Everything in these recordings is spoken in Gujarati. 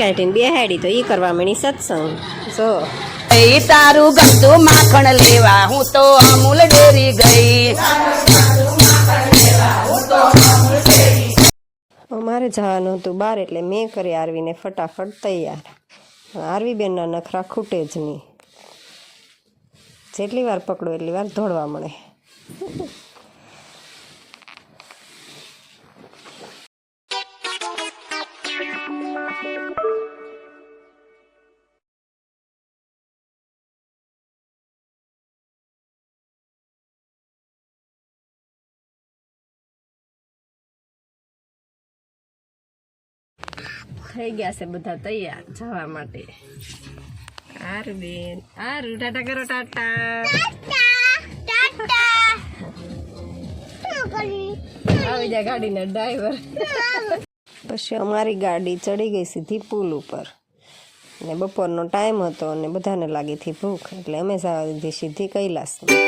કાઢીને બેહાડી તો ઈ કરવા મળી સત્સંગ જો તારું ગમતું માખણ લેવા હું તો અમૂલ ડેરી ગઈ. અમારે જવાનું હતું બહાર એટલે મેં કરી આરવીને ફટાફટ તૈયાર. આરવી બેનના નખરા ખૂટે જ નહીં, જેટલી વાર પકડો એટલી વાર દોડવા મળે. થઈ ગયા છે બધા તૈયાર જવા માટે. આરુ બેન, આરુ ટાટા કરો, ટાટા. આવી જાય ગાડીના ડ્રાઈવર. પછી અમારી ગાડી ચડી ગઈ સીધી પુલ ઉપર ને બપોરનો ટાઈમ હતો અને બધાને લાગી હતી ભૂખ એટલે અમે જવા દીધી સીધી કૈલાસમાં.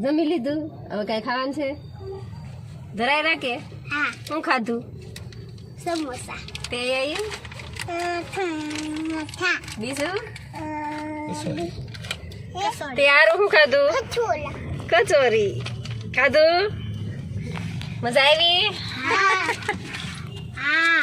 જમી લીધું, હવે કઈ ખાવાનું છે? ધરાય રાખે. હા. શું ખાધું? સમોસા. તે બીજું તે હારું શું ખાધું? કચોરી ખાધું. મજા આવી? હા.